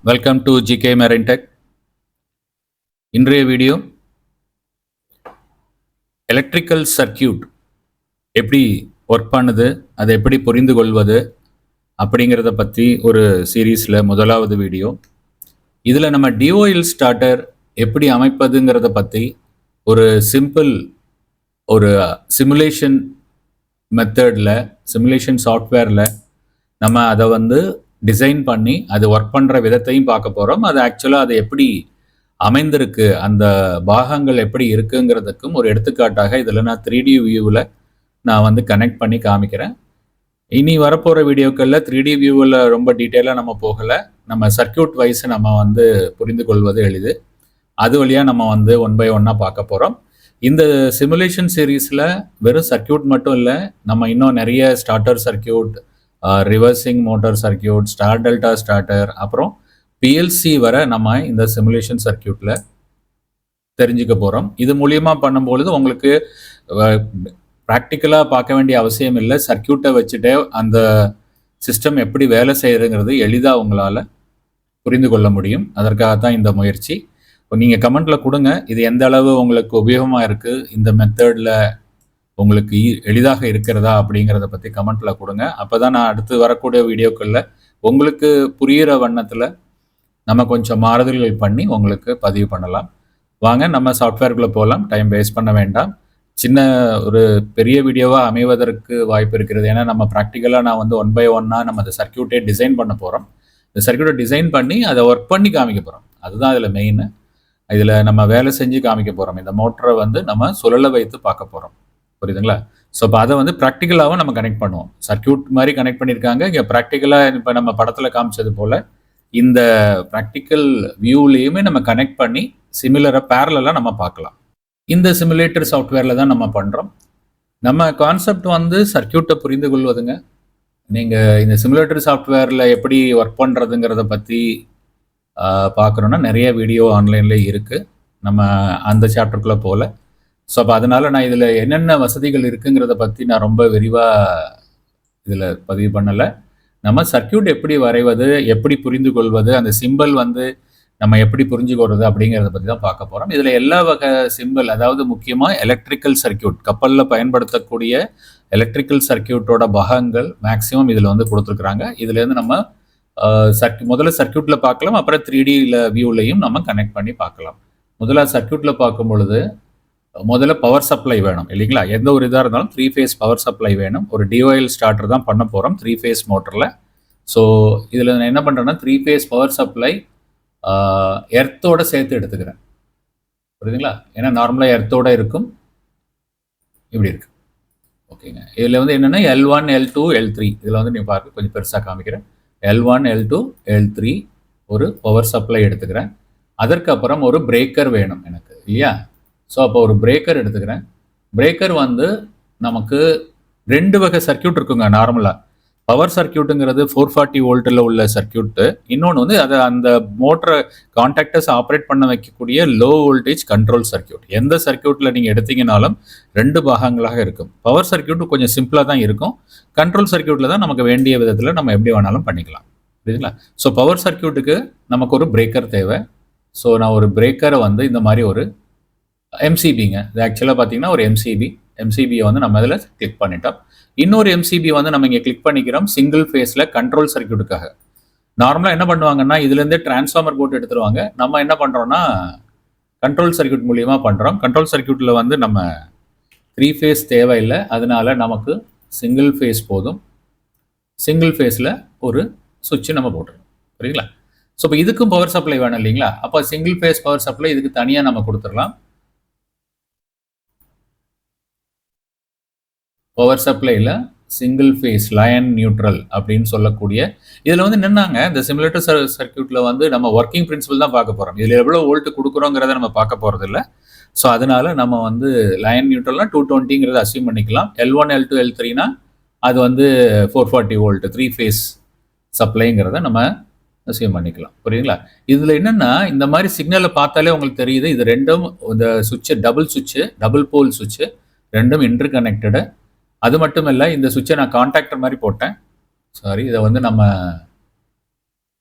Welcome to GK marine tech. இன்றைய video electrical circuit எப்படி work பண்ணுது, அதை எப்படி புரிந்து கொள்வது அப்படிங்கிறத பற்றி ஒரு சீரீஸில் முதலாவது வீடியோ. இதில் நம்ம டிஓஎல் ஸ்டார்டர் எப்படி அமைப்பதுங்கிறத பற்றி ஒரு சிம்பிள் ஒரு சிமுலேஷன் மெத்தடில், சிமுலேஷன் சாஃப்ட்வேரில் நம்ம அதை டிசைன் பண்ணி அது ஒர்க் பண்ணுற விதத்தையும் பார்க்க போகிறோம். அது ஆக்சுவலாக அது எப்படி அமைந்திருக்கு, அந்த பாகங்கள் எப்படி இருக்குங்கிறதுக்கும் ஒரு எடுத்துக்காட்டாக இதில் நான் 3D வியூவில் நான் கனெக்ட் பண்ணி காமிக்கிறேன். இனி வரப்போகிற வீடியோக்களில் 3D வியூவில் ரொம்ப டீட்டெயிலாக நம்ம போகலை. நம்ம சர்க்கியூட் வைஸ் நம்ம புரிந்து கொள்வது எளிது. அது வழியாக நம்ம ஒன் பை ஒன்னாக பார்க்க போகிறோம். இந்த சிமுலேஷன் சீரீஸில் வெறும் சர்க்கியூட் மட்டும் இல்லை, நம்ம இன்னும் நிறைய starter circuit, reversing motor circuit, star delta starter, அப்புறம் பிஎல்சி வர நம்ம இந்த சிமுலேஷன் சர்க்கியூட்டில் தெரிஞ்சுக்க போகிறோம். இது மூலியமாக பண்ணும்பொழுது உங்களுக்கு ப்ராக்டிக்கலாக பார்க்க வேண்டிய அவசியம் இல்லை. சர்க்கியூட்டை வச்சுட்டே அந்த சிஸ்டம் எப்படி வேலை செய்யுதுங்கிறது எளிதாக உங்களால் புரிந்து கொள்ள முடியும். அதற்காகத்தான் இந்த முயற்சி. நீங்கள் கமெண்ட்டில் கொடுங்க, இது எந்த அளவு உங்களுக்கு உபயோகமாக இருக்குது, இந்த மெத்தடில் உங்களுக்கு எளிதாக இருக்கிறதா அப்படிங்கிறத பற்றி கமெண்ட்டில் கொடுங்க. அப்போ தான் நான் அடுத்து வரக்கூடிய வீடியோக்களில் உங்களுக்கு புரிகிற வண்ணத்தில் நம்ம கொஞ்சம் மாறுதல்கள் பண்ணி உங்களுக்கு பதிவு பண்ணலாம். வாங்க நம்ம சாஃப்ட்வேருக்குள்ளே போகலாம். டைம் வேஸ்ட் பண்ண வேண்டாம். சின்ன ஒரு பெரிய வீடியோவாக அமைவதற்கு வாய்ப்பு இருக்கிறது. ஏன்னா நம்ம ப்ராக்டிக்கலாக நான் ஒன் பை ஒன்னாக நம்ம அந்த சர்க்கியூட்டே டிசைன் பண்ண போகிறோம். இந்த சர்க்கியூட்டை டிசைன் பண்ணி அதை ஒர்க் பண்ணி காமிக்க போகிறோம். அதுதான் இதில் மெயின். இதில் நம்ம வேலை செஞ்சு காமிக்க போகிறோம். இந்த மோட்டரை நம்ம சுழல வைத்து பார்க்க போகிறோம். புரியுதுங்களா? ஸோ இப்போ அதை ப்ராக்டிக்கலாகவும் நம்ம கனெக்ட் பண்ணுவோம். சர்க்கியூட் மாதிரி கனெக்ட் பண்ணியிருக்காங்க. இங்கே ப்ராக்டிக்கலாக இப்போ நம்ம படத்தில் காமிச்சது போல் இந்த ப்ராக்டிக்கல் வியூலேயுமே நம்ம கனெக்ட் பண்ணி சிமிலராக பேரலாக நம்ம பார்க்கலாம். இந்த சிமுலேட்டர் சாஃப்ட்வேரில் தான் நம்ம பண்ணுறோம். நம்ம கான்செப்ட் சர்க்கியூட்டை புரிந்து கொள்வதுங்க. நீங்கள் இந்த சிமுலேட்டர் சாஃப்ட்வேரில் எப்படி ஒர்க் பண்ணுறதுங்கிறத பற்றி பார்க்குறோன்னா நிறைய வீடியோ ஆன்லைனில் இருக்குது. நம்ம அந்த சாப்டருக்குள்ளே போகல. ஸோ அப்போ அதனால் நான் இதில் என்னென்ன வசதிகள் இருக்குங்கிறத பற்றி நான் ரொம்ப விரிவாக இதில் பதிவு பண்ணலை. நம்ம சர்க்கியூட் எப்படி வரைவது, எப்படி புரிந்து கொள்வது, அந்த சிம்பிள் நம்ம எப்படி புரிஞ்சுக்கொள்வது அப்படிங்கிறத பற்றி தான் பார்க்க போகிறோம். இதில் எல்லா வகை சிம்பிள், அதாவது முக்கியமாக எலக்ட்ரிக்கல் சர்க்கியூட், கப்பலில் பயன்படுத்தக்கூடிய எலக்ட்ரிக்கல் சர்க்கியூட்டோட பாகங்கள் மேக்ஸிமம் இதில் கொடுத்துருக்குறாங்க. இதுலேருந்து நம்ம முதல்ல சர்க்கியூட்டில் பார்க்கலாம், அப்புறம் 3D வியூலையும் நம்ம கனெக்ட் பண்ணி பார்க்கலாம். முதல்ல சர்க்கியூட்டில் பார்க்கும் பொழுது முதல்ல பவர் சப்ளை வேணும் இல்லைங்களா? எந்த ஒரு இதாக இருந்தாலும் 3 ஃபேஸ் பவர் சப்ளை வேணும். ஒரு டிஓஎல் ஸ்டார்டர் தான் பண்ண போகிறோம் 3 ஃபேஸ் மோட்டரில். ஸோ இதில் நான் என்ன பண்ணுறேன்னா 3 ஃபேஸ் பவர் சப்ளை எர்த்தோட சேர்த்து எடுத்துக்கிறேன். புரியுதுங்களா? ஏன்னா நார்மலாக எர்த்தோட இருக்கும், இப்படி இருக்கு. ஓகேங்க. இதில் என்னென்னா L1 L2 L3 இதில் நீங்கள் பார்க்க கொஞ்சம் பெருசாக காமிக்கிறேன். L1 L2 L3 ஒரு பவர் சப்ளை எடுத்துக்கிறேன். அதற்கப்புறம் ஒரு பிரேக்கர் வேணும் எனக்கு இல்லையா? ஸோ அப்போ ஒரு பிரேக்கர் எடுத்துக்கிறேன். பிரேக்கர் நமக்கு 2 வகை சர்க்கியூட் இருக்குங்க. நார்மலாக பவர் சர்க்கியூட்டுங்கிறது 440 வோல்ட்டில் உள்ள சர்க்கியூட்டு. இன்னொன்று அதை அந்த மோட்டரை கான்டாக்டர்ஸ் ஆப்ரேட் பண்ண வைக்கக்கூடிய லோ வோல்டேஜ் கண்ட்ரோல் சர்க்கியூட். எந்த சர்க்கியூட்டில் நீங்கள் எடுத்தீங்கனாலும் 2 பாகங்களாக இருக்கும். பவர் சர்க்கியூட்டு கொஞ்சம் சிம்பிளாக தான் இருக்கும். கண்ட்ரோல் சர்க்கியூட்டில் தான் நமக்கு வேண்டிய விதத்தில் நம்ம எப்படி வேணாலும் பண்ணிக்கலாம். புரியுதுங்களா? ஸோ பவர் சர்க்கியூட்டுக்கு நமக்கு ஒரு பிரேக்கர் தேவை. ஸோ நான் ஒரு பிரேக்கரை இந்த மாதிரி ஒரு எம்சிபிங்க, இது ஆக்சுவலாக பார்த்தீங்கன்னா ஒரு எம்சிபியை நம்ம இதில் கிளிக் பண்ணிட்டோம். இன்னொரு எம்சிபி நம்ம இங்கே கிளிக் பண்ணிக்கிறோம் சிங்கிள் ஃபேஸில் கண்ட்ரோல் சர்க்கியூட்டுக்காக. நார்மலாக என்ன பண்ணுவாங்கன்னா இதுலேருந்தே டிரான்ஸ்ஃபார்மர் போட்டு எடுத்துருவாங்க. நம்ம என்ன பண்ணுறோன்னா கண்ட்ரோல் சர்க்கியூட் மூலியமாக பண்ணுறோம். கண்ட்ரோல் சர்க்கியூட்டில் நம்ம 3 ஃபேஸ் தேவையில்லை, அதனால நமக்கு சிங்கிள் ஃபேஸ் போதும். சிங்கிள் ஃபேஸில் ஒரு சுவிட்சு நம்ம போட்டுருவோம். புரியுங்களா? ஸோ இப்போ இதுக்கும் பவர் சப்ளை வேணும் இல்லைங்களா? அப்போ சிங்கிள் ஃபேஸ் பவர் சப்ளை இதுக்கு தனியாக நம்ம கொடுத்துடலாம். பவர் சப்ளையில் சிங்கிள் ஃபேஸ் லயன் நியூட்ரல் அப்படின்னு சொல்லக்கூடிய இதில் என்னன்னாங்க இந்த சிமுலேட்டர் சர்க்கியூட்டில் நம்ம ஒர்க்கிங் பிரின்சிபல் தான் பார்க்க போகிறோம். இதில் எவ்வளோ வோல்ட்டு கொடுக்குறோங்கிறத நம்ம பார்க்க போகிறது இல்லை. ஸோ அதனால நம்ம லயன் நியூட்ரல்னா 220ங்கிறத அசியூம் பண்ணிக்கலாம். L1 L2 L3னா அது 440 வோல்ட் 3 ஃபேஸ் சப்ளைங்கிறத நம்ம அசியூம் பண்ணிக்கலாம். புரியுதுங்களா? இதில் என்னென்னா இந்த மாதிரி சிக்னலை பார்த்தாலே உங்களுக்கு தெரியுது, இது ரெண்டும் இந்த சுவிட்சு டபுள் போல் சுவிட்சு, ரெண்டும் இன்டர் கனெக்டடு. அது மட்டும் இல்லை, இந்த சுவிட்சை நான் கான்டாக்டர் மாதிரி போட்டேன். சாரி, இதை நம்ம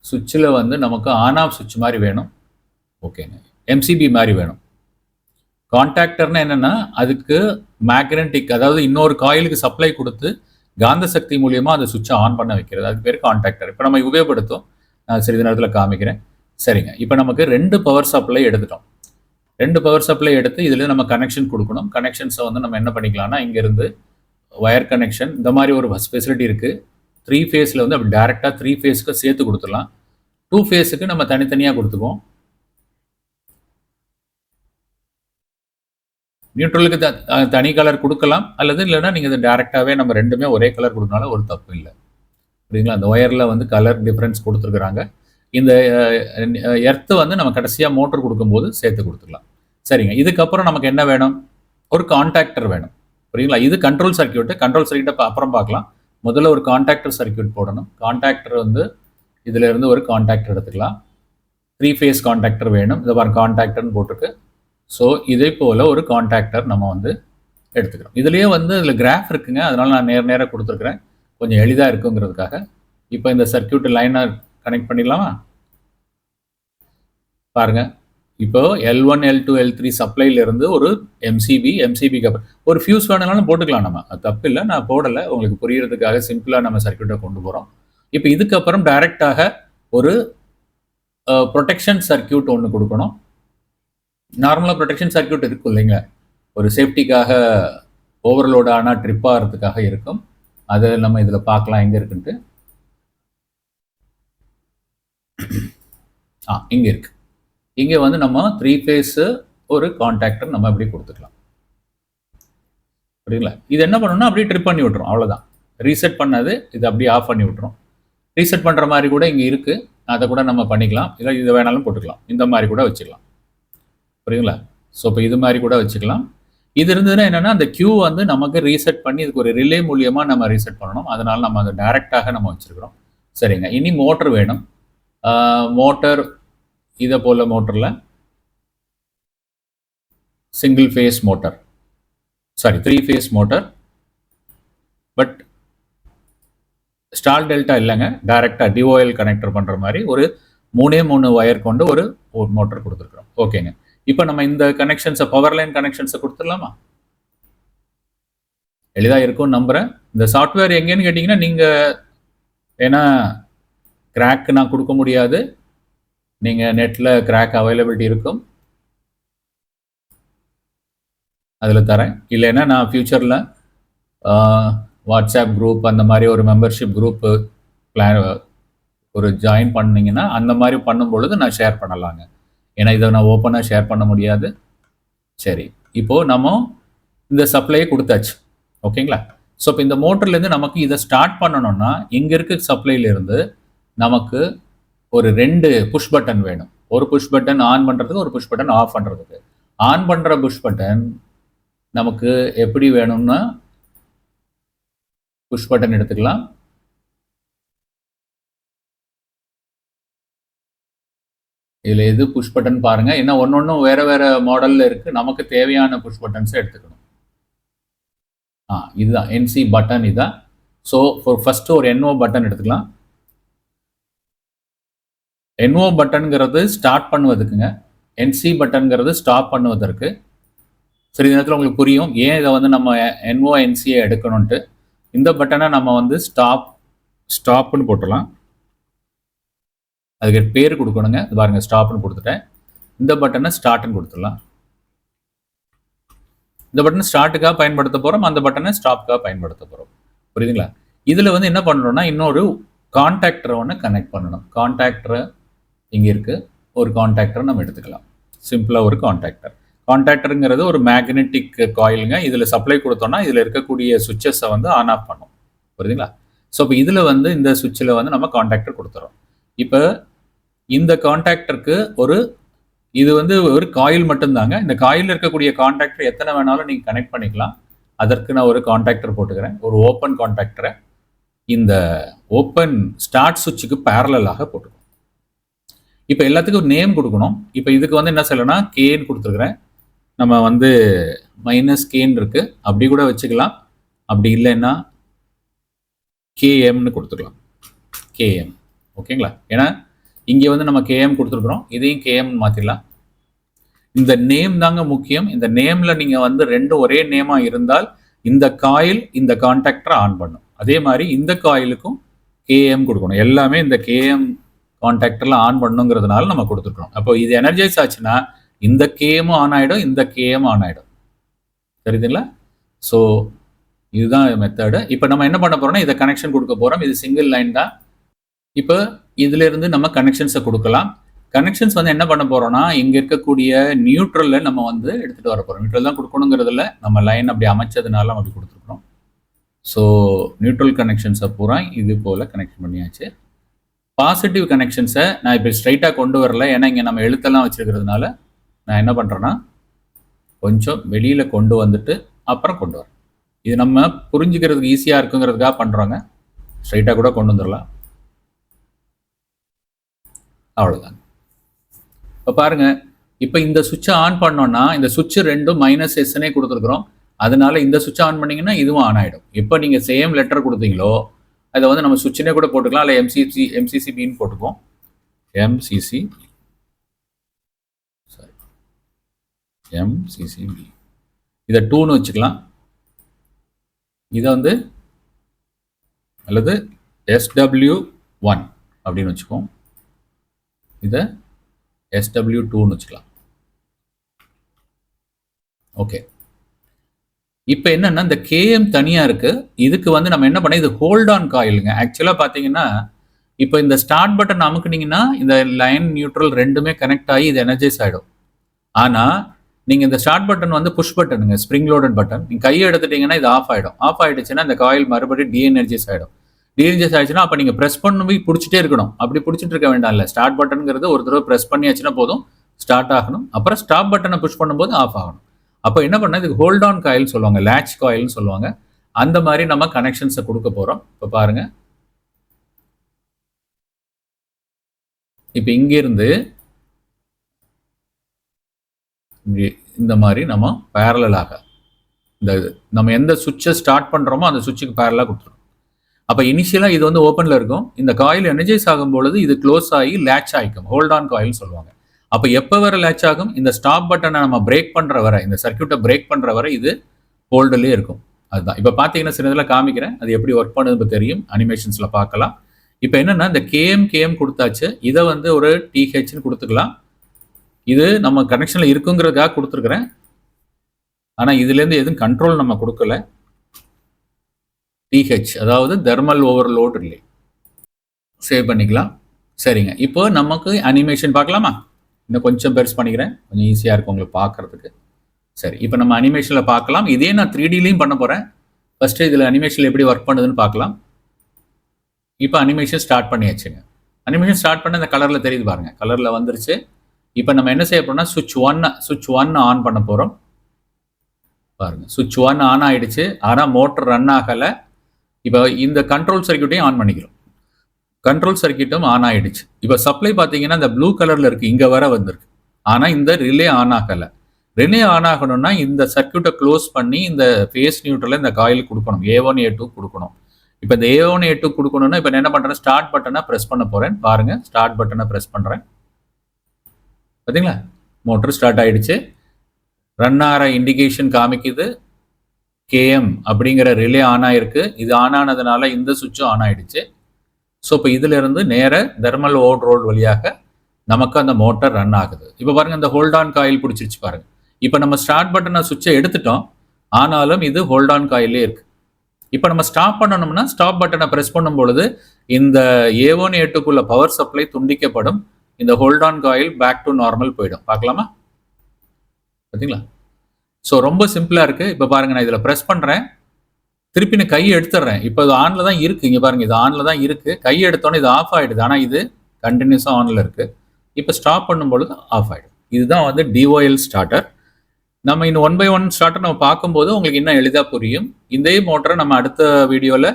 சுவிட்சில் வந்து நமக்கு ஆன் ஆஃப் சுவிட்ச் மாதிரி வேணும். ஓகேங்க. எம்சிபி மாதிரி வேணும். கான்டாக்டர்னா என்னென்னா அதுக்கு மேக்னெட்டிக், அதாவது இன்னொரு காயிலுக்கு சப்ளை கொடுத்து காந்த சக்தி மூலியமாக அந்த சுவிட்சை ஆன் பண்ண வைக்கிறது. அதுக்கு பேர் கான்டாக்டர். இப்போ நம்ம உபயோகப்படுத்தும், நான் சிறிது நேரத்தில் காமிக்கிறேன். சரிங்க. இப்போ நமக்கு 2 பவர் சப்ளை எடுத்துட்டோம். 2 பவர் சப்ளை எடுத்து இதில் நம்ம கனெக்ஷன் கொடுக்கணும். கனெக்ஷன்ஸை வந்து நம்ம என்ன பண்ணிக்கலாம்னா, இங்கேருந்து ஒயர் கனெக்ஷன் இந்த மாதிரி ஒரு ஃபெசிலிட்டி இருக்குது. 3 ஃபேஸில் வந்து அப்படி டேரெக்டாக 3 ஃபேஸ்க்கு சேர்த்து கொடுத்துடலாம். 2 ஃபேஸுக்கு நம்ம தனித்தனியாக கொடுத்துக்குவோம். நியூட்ரலுக்கு தனி கலர் கொடுக்கலாம், அல்லது இல்லைன்னா நீங்கள் இதை டேரெக்டாகவே நம்ம ரெண்டுமே ஒரே கலர் கொடுக்கனால ஒரு தப்பு இல்லை. புரியுங்களா? அந்த ஒயரில் வந்து கலர் டிஃப்ரென்ஸ் கொடுத்துருக்குறாங்க. இந்த எர்த்து வந்து நம்ம கடைசியாக மோட்டர் கொடுக்கும்போது சேர்த்து கொடுத்துக்கலாம். சரிங்க. இதுக்கப்புறம் நமக்கு என்ன வேணும்? ஒரு கான்டாக்டர் வேணும். புரியுங்களா? இது கண்ட்ரோல் சர்க்கியூட்டு. கண்ட்ரோல் சர்க்கியூட்டை அப்புறம் பார்க்கலாம். முதல்ல ஒரு கான்டாக்டர் சர்க்கியூட் போடணும். கான்டாக்டர் வந்து இதில் இருந்து ஒரு கான்டாக்டர் எடுத்துக்கலாம். 3 ஃபேஸ் கான்டாக்டர் வேணும். இதை பாருங்க, கான்டாக்டர்னு போட்டிருக்கு. ஸோ இதே போல் ஒரு கான்டாக்டர் நம்ம வந்து எடுத்துக்கிறோம். இதுலேயே வந்து இதில் கிராஃப் இருக்குங்க, அதனால் நான் நேராக கொடுத்துருக்குறேன், கொஞ்சம் எளிதாக இருக்குங்கிறதுக்காக. இப்போ இந்த சர்க்கியூட் லைனை கனெக்ட் பண்ணிடலாமா? பாருங்க, இப்போ L1 L2 L3 சப்ளைலேருந்து ஒரு எம்சிபிக்கு அப்புறம் ஒரு ஃபியூஸ் வேணும்னாலும் போட்டுக்கலாம். நம்ம அது தப்பு இல்லை, நான் போடலை, உங்களுக்கு புரியறதுக்காக சிம்பிளாக நம்ம சர்க்கியூட்டை கொண்டு போகிறோம். இப்போ இதுக்கப்புறம் டைரெக்டாக ஒரு ப்ரொடெக்ஷன் சர்க்கியூட் ஒன்று கொடுக்கணும். நார்மலாக ப்ரொடெக்ஷன் சர்க்கியூட் இருக்கும் இல்லைங்க, ஒரு சேஃப்டிக்காக ஓவர்லோட் ஆனால் ட்ரிப் ஆகிறதுக்காக இருக்கும். அதை நம்ம இதில் பார்க்கலாம் எங்கே இருக்குன்ட்டு. இங்கே இருக்கு. இங்கே வந்து நம்ம 3 ஃபேஸு ஒரு கான்டாக்டர் நம்ம அப்படி கொடுத்துக்கலாம். புரியுங்களா? இது என்ன பண்ணணும்னா அப்படியே ட்ரிப் பண்ணி விட்டுரும், அவ்வளோதான். ரீசெட் பண்ணது இது அப்படியே ஆஃப் பண்ணி விட்டுரும். ரீசெட் பண்ணுற மாதிரி கூட இங்கே இருக்குது, அதை கூட நம்ம பண்ணிக்கலாம். இல்லை இதை வேணாலும் போட்டுக்கலாம், இந்த மாதிரி கூட வச்சுக்கலாம். புரியுங்களா? ஸோ இப்போ இது மாதிரி கூட வச்சுக்கலாம். இது இருந்ததுன்னா என்னென்னா அந்த கியூ வந்து நமக்கு ரீசெட் பண்ணி இதுக்கு ஒரு ரிலே மூலியமாக நம்ம ரீசெட் பண்ணணும். அதனால் நம்ம அதை டைரெக்டாக நம்ம வச்சுருக்கிறோம். சரிங்க. இனி மோட்டர் வேணும். மோட்டர் இதை போல் மோட்டரில் single phase motor, 3 face motor, but star delta இல்லைங்க, டைரெக்டாக டிஓஎல் கனெக்டர் பண்ணுற மாதிரி ஒரு 3 ஒயர் கொண்டு ஒரு மோட்டர் கொடுத்துருக்குறோம். ஓகேங்க. இப்போ நம்ம இந்த கனெக்ஷன்ஸை, பவர் லைன் கனெக்ஷன்ஸை கொடுத்துடலாமா? எளிதாக இருக்கும் நம்புகிறேன். இந்த சாஃப்ட்வேர் எங்கேன்னு கேட்டிங்கன்னா, நீங்கள் ஏன்னா கிராக் நான் கொடுக்க முடியாது, நீங்கள் நெட்டில் கிராக் அவைலபிலிட்டி இருக்கும், அதில் தரேன். இல்லைன்னா நான் ஃப்யூச்சரில் வாட்ஸ்அப் குரூப் அந்த மாதிரி ஒரு மெம்பர்ஷிப் குரூப்பு பிளான் ஒரு ஜாயின் பண்ணிங்கன்னா அந்த மாதிரி பண்ணும் பொழுது நான் ஷேர் பண்ணலாங்க. ஏன்னா இதை நான் ஓப்பனாக ஷேர் பண்ண முடியாது. சரி, இப்போது நம்ம இந்த சப்ளையை கொடுத்தாச்சு. ஓகேங்களா? ஸோ இப்போ இந்த மோட்டர்லேருந்து நமக்கு இதை ஸ்டார்ட் பண்ணணும்னா இங்கே இருக்க சப்ளைலேருந்து நமக்கு ஒரு 2 புஷ் பட்டன் வேணும். ஒரு புஷ் பட்டன் ஆன் பண்ணுறதுக்கு, ஒரு புஷ் பட்டன் ஆஃப் பண்ணுறதுக்கு. ஆன் பண்ணுற புஷ் பட்டன் நமக்கு எப்படி வேணும்னா புஷ் பட்டன் எடுத்துக்கலாம். இதில் எது புஷ் பட்டன் பாருங்கள், ஏன்னா ஒன்னொன்றும் வேறு வேறு மாடலில் இருக்குது. நமக்கு தேவையான புஷ் பட்டன்ஸை எடுத்துக்கணும். இதுதான் என்சி பட்டன், இதுதான். ஸோ ஃபஸ்ட்டு ஒரு NO பட்டன் எடுத்துக்கலாம். NO பட்டன்கிறது ஸ்டார்ட் பண்ணுவதுக்குங்க, NC பட்டன்கிறது ஸ்டாப் பண்ணுவதற்கு. சிறிது நேரத்தில் உங்களுக்கு புரியும் ஏன் இதை வந்து நம்ம NO NCயை எடுக்கணும்ன்ட்டு. இந்த பட்டனை நம்ம வந்து ஸ்டாப்னு போட்டுடலாம். அதுக்கு பேர் கொடுக்கணுங்க. இது பாருங்கள், ஸ்டாப்னு கொடுத்துட்டேன். இந்த பட்டனை ஸ்டார்ட்னு கொடுத்துடலாம். இந்த பட்டனை ஸ்டார்ட்டுக்காக பயன்படுத்த போகிறோம், அந்த பட்டனை ஸ்டாப்புக்காக பயன்படுத்த போகிறோம். புரியுதுங்களா? இதில் வந்து என்ன பண்ணுறோம்னா இன்னொரு கான்டாக்டரை ஒன்று கனெக்ட் பண்ணணும். கான்டாக்டரை இங்கே இருக்குது, ஒரு கான்டாக்டரை நம்ம எடுத்துக்கலாம். சிம்பிளாக ஒரு கான்டாக்டருங்கிறது ஒரு மேக்னெட்டிக் காயிலுங்க. இதில் சப்ளை கொடுத்தோம்னா இதில் இருக்கக்கூடிய சுவிட்சஸை வந்து ஆன் ஆஃப் பண்ணும். புரியுதுங்களா? ஸோ இப்போ இதில் வந்து இந்த சுவிட்சில் வந்து நம்ம கான்டாக்டர் கொடுத்துறோம். இப்போ இந்த கான்டாக்டருக்கு இது வந்து ஒரு காயில் மட்டும்தாங்க. இந்த காயில் இருக்கக்கூடிய கான்டாக்டர் எத்தனை வேணாலும் நீங்கள் கனெக்ட் பண்ணிக்கலாம். அதற்கு நான் ஒரு கான்டாக்டர் போட்டுக்கிறேன், ஒரு ஓப்பன் கான்டாக்டரை இந்த ஓப்பன் ஸ்டார்ட் சுவிட்சுக்கு பேரலாக போட்டுக்கணும். இப்போ எல்லாத்துக்கும் ஒரு நேம் கொடுக்கணும். இப்போ இதுக்கு வந்து என்ன சொல்லணும்னா கேன்னு கொடுத்துருக்குறேன். நம்ம வந்து -Kன்னு இருக்கு, அப்படி கூட வச்சுக்கலாம். அப்படி இல்லைன்னா KMன்னு கொடுத்துக்கலாம், KM. ஓகேங்களா? ஏன்னா இங்கே வந்து நம்ம கேஎம் கொடுத்துருக்குறோம், இதையும் கேஎம் மாற்றிடலாம். இந்த நேம் தாங்க முக்கியம். இந்த நேமில் நீங்கள் வந்து ரெண்டும் ஒரே நேமாக இருந்தால் இந்த காயில் இந்த கான்டாக்டரை ஆன் பண்ணும். அதே மாதிரி இந்த காயிலுக்கும் கேஎம் கொடுக்கணும். எல்லாமே இந்த கேஎம் கான்டாக்டரில் ஆன் பண்ணுங்கிறதுனால நம்ம கொடுத்துருக்கோம். அப்போ இது எனர்ஜைஸ் ஆச்சுன்னா இந்த கேஎம்மும் ஆன் ஆகிடும், இந்த கேஎம் ஆன் ஆகிடும். தெரியுதுங்களா? ஸோ இதுதான் மெத்தடு. இப்போ நம்ம என்ன பண்ண போகிறோம்னா இதை கனெக்ஷன் கொடுக்க போகிறோம். இது சிங்கிள் லைன் தான். இப்போ இதிலிருந்து நம்ம கனெக்ஷன்ஸை கொடுக்கலாம். கனெக்ஷன்ஸ் வந்து என்ன பண்ண போகிறோம்னா இங்கே இருக்கக்கூடிய நியூட்ரலில் நம்ம வந்து எடுத்துகிட்டு வர போகிறோம். நியூட்ரல் தான் கொடுக்கணுங்கிறதுல நம்ம லைன் அப்படி அமைச்சதுனால நம்ம அப்படி கொடுத்துருக்குறோம். ஸோ நியூட்ரல் கனெக்ஷன்ஸை பூரா இது போல் கனெக்ஷன் பண்ணியாச்சு. பாசிட்டிவ் கனெக்ஷன்ஸை நான் இப்போ ஸ்ட்ரைட்டாக கொண்டு வரல, ஏன்னா இங்கே நம்ம எழுத்தெல்லாம் வச்சுருக்கிறதுனால நான் என்ன பண்ணுறேன்னா கொஞ்சம் வெளியில் கொண்டு வந்துட்டு அப்புறம் கொண்டு வரேன். இது நம்ம புரிஞ்சுக்கிறதுக்கு ஈஸியாக இருக்குங்கிறதுக்காக பண்ணுறோங்க. ஸ்ட்ரைட்டாக கூட கொண்டு வந்துடலாம். அவ்வளோதாங்க. இப்போ பாருங்கள், இப்போ இந்த சுவிட்சை ஆன் பண்ணோன்னா இந்த சுவிட்சு ரெண்டும் -S கொடுத்துருக்குறோம். அதனால இந்த சுவிட்ச் ஆன் பண்ணிங்கன்னா இதுவும் ஆன் ஆகிடும். எப்போ நீங்கள் சேம் லெட்டர் கொடுத்தீங்களோ அதை வந்து நம்ம சுவிட்சினே கூட போட்டுக்கலாம், இல்லை எம்சிசிபின்னு போட்டுக்குவோம். எம்சிசிபி இதை 2ன்னு வச்சுக்கலாம். இதை வந்து அல்லது SW1 அப்படின்னு வச்சுக்குவோம். இதை SW2ன்னு வச்சுக்கலாம். ஓகே. இப்போ என்னன்னா இந்த கேஎம் தனியாக இருக்குது. இதுக்கு வந்து நம்ம என்ன பண்ண, இது ஹோல்ட் ஆன் காயிலுங்க. ஆக்சுவலாக பார்த்தீங்கன்னா இப்போ இந்த ஸ்டார்ட் பட்டன் அமுக்குனீங்கன்னா இந்த லைன் நியூட்ரல் ரெண்டுமே கனெக்ட் ஆகி இது எனர்ஜைஸ் ஆகிடும். ஆனால் நீங்கள் இந்த ஸ்டார்ட் பட்டன் வந்து புஷ் பட்டனுங்க, ஸ்ப்ரிங் லோடட் பட்டன். நீங்கள் கையை எடுத்துட்டீங்கன்னா இது ஆஃப் ஆகிடும். ஆஃப் ஆகிடுச்சுன்னா இந்த காயில் மறுபடியும் டீஎனர்ஜைஸ் ஆகிடும். டீஎனர்ஜைஸ் ஆகிடுச்சுன்னா அப்போ நீங்கள் ப்ரெஸ் பண்ணி போய் பிடிச்சிட்டே இருக்கணும். அப்படி பிடிச்சிட்டு இருக்க வேண்டாம். இல்லை, ஸ்டார்ட் பட்டனுங்கிறது ஒரு தடவை ப்ரெஸ் பண்ணியாச்சுன்னா போதும், ஸ்டார்ட் ஆகணும். அப்புறம் ஸ்டாப் பட்டனை புஷ் பண்ணும்போது ஆஃப் ஆகணும். அப்போ என்ன பண்ணால் இதுக்கு ஹோல்ட் ஆன் காயில் சொல்லுவாங்க, லேட்ச் காயில்னு சொல்லுவாங்க. அந்த மாதிரி நம்ம கனெக்ஷன்ஸை கொடுக்க போகிறோம். இப்போ பாருங்கள், இப்போ இங்கேருந்து இந்த மாதிரி நம்ம பேரலாக இந்த நம்ம எந்த சுவிட்சை ஸ்டார்ட் பண்ணுறோமோ அந்த சுவிட்சுக்கு பேரலாக கொடுத்துருக்கோம். அப்போ இனிஷியலாக இது வந்து ஓப்பனில் இருக்கும். இந்த காயில் எனர்ஜைஸ் ஆகும் பொழுது இது க்ளோஸ் ஆகி லேட்ச் ஆகிக்கும், ஹோல்ட் ஆன் காயில் சொல்லுவாங்க. அப்போ எப்போ வர லேட்ச் ஆகும், இந்த ஸ்டாப் பட்டனை நம்ம பிரேக் பண்ணுற வரை, இந்த சர்க்கியூட்டை பிரேக் பண்ணுற வரை இது ஹோல்டுலேயே இருக்கும். அதுதான் இப்போ பார்த்தீங்கன்னா சில இதில் காமிக்கிறேன், அது எப்படி ஒர்க் பண்ணுறது தெரியும், அனிமேஷன்ஸில் பார்க்கலாம். இப்போ என்னென்னா இந்த கேஎம் கொடுத்தாச்சு. இதை வந்து ஒரு THன்னு கொடுத்துக்கலாம். இது நம்ம கனெக்ஷனில் இருக்குங்கிறதுக்காக கொடுத்துருக்குறேன். ஆனால் இதுலேருந்து எதுவும் கண்ட்ரோல் நம்ம கொடுக்கல. TH அதாவது தெர்மல் ஓவர்லோட் ரிலே. சேவ் பண்ணிக்கலாம். சரிங்க, இப்போ நமக்கு அனிமேஷன் பார்க்கலாமா? இன்னும் கொஞ்சம் பெருசு பண்ணிக்கிறேன், கொஞ்சம் ஈஸியாக இருக்கும் உங்களுக்கு பார்க்குறதுக்கு. சரி, இப்போ நம்ம அனிமேஷனில் பார்க்கலாம். இதே நான் 3Dலையும் பண்ண போகிறேன். ஃபஸ்ட்டு இதில் அனிமேஷனில் எப்படி ஒர்க் பண்ணுதுன்னு பார்க்கலாம். இப்போ அனிமேஷன் ஸ்டார்ட் பண்ணியாச்சுங்க. அனிமேஷன் ஸ்டார்ட் பண்ண இந்த கலரில் தெரியுது பாருங்கள், கலரில் வந்துருச்சு. இப்போ நம்ம என்ன செய்ய போகிறோம்னா சுவிட்ச் ஒன் ஆன் பண்ண போகிறோம். பாருங்கள், சுவிட்ச் 1 ஆன் ஆகிடுச்சு. ஆனால் மோட்டர் ரன் ஆகலை. இப்போ இந்த கண்ட்ரோல் சர்க்கியூட்டையும் ஆன் பண்ணிக்கிறோம். கண்ட்ரோல் சர்க்கியூட்டும் ஆன் ஆகிடுச்சு. இப்போ சப்ளை பார்த்தீங்கன்னா இந்த ப்ளூ கலரில் இருக்குது, இங்கே வர வந்திருக்கு. ஆனால் இந்த ரிலே ஆன் ஆகலை. ரிலே ஆன் ஆகணும்னா இந்த சர்க்கியூட்டை க்ளோஸ் பண்ணி இந்த ஃபேஸ் நியூட்ரலில் இந்த காயில் கொடுக்கணும், A1 A2 கொடுக்கணும். இப்போ இந்த A1 A2 கொடுக்கணும்னா இப்போ என்ன பண்ணுறேன், ஸ்டார்ட் பட்டனை ப்ரெஸ் பண்ண போகிறேன். பாருங்கள், ஸ்டார்ட் பட்டனை ப்ரெஸ் பண்ணுறேன். பார்த்தீங்களா, மோட்டர் ஸ்டார்ட் ஆகிடுச்சு. ரன் ஆகிற இண்டிகேஷன் காமிக்குது. கேஎம் அப்படிங்கிற ரிலே ஆன் ஆகிருக்கு. இது ஆன் ஆனதுனால இந்த சுவிட்சும் ஆன் ஆகிடுச்சு. ஸோ இப்போ இதிலிருந்து நேர தெர்மல் ஓவர்லோட் வழியாக நமக்கு அந்த மோட்டர் ரன் ஆகுது. இப்போ பாருங்கள், இந்த ஹோல்ட் ஆன் காயில் பிடிச்சிருச்சு பாருங்கள். இப்போ நம்ம ஸ்டார்ட் பட்டனை சுவிட்சை எடுத்துட்டோம், ஆனாலும் இது ஹோல்ட் ஆன் காயிலே இருக்குது. இப்போ நம்ம ஸ்டாப் பண்ணணும்னா ஸ்டாப் பட்டனை ப்ரெஸ் பண்ணும் பொழுது இந்த A1 A2க்குள்ள பவர் சப்ளை துண்டிக்கப்படும். இந்த hold on coil back to normal போயிடும். பார்க்கலாமா? பார்த்தீங்களா? ஸோ ரொம்ப சிம்பிளாக இருக்குது. இப்போ பாருங்கள், நான் இதில் ப்ரெஸ் பண்ணுறேன், திருப்பி நான் கையை எடுத்துடுறேன். இப்போ இது ஆனில் தான் இருக்குது. இங்கே பாருங்கள், இது ஆனில் தான் இருக்குது. கையை எடுத்தோன்னே இது ஆஃப் ஆகிடுது. ஆனால் இது கண்டினியூஸாக ஆனில் இருக்குது. இப்போ ஸ்டாப் பண்ணும்பொழுது ஆஃப் ஆகிடும். இதுதான் வந்து DOL ஸ்டார்டர். நம்ம இன்னும் 1 by 1 ஸ்டார்டர் நம்ம பார்க்கும்போது உங்களுக்கு இன்னும் எளிதாக புரியும். இதே மோட்டரை நம்ம அடுத்த வீடியோவில்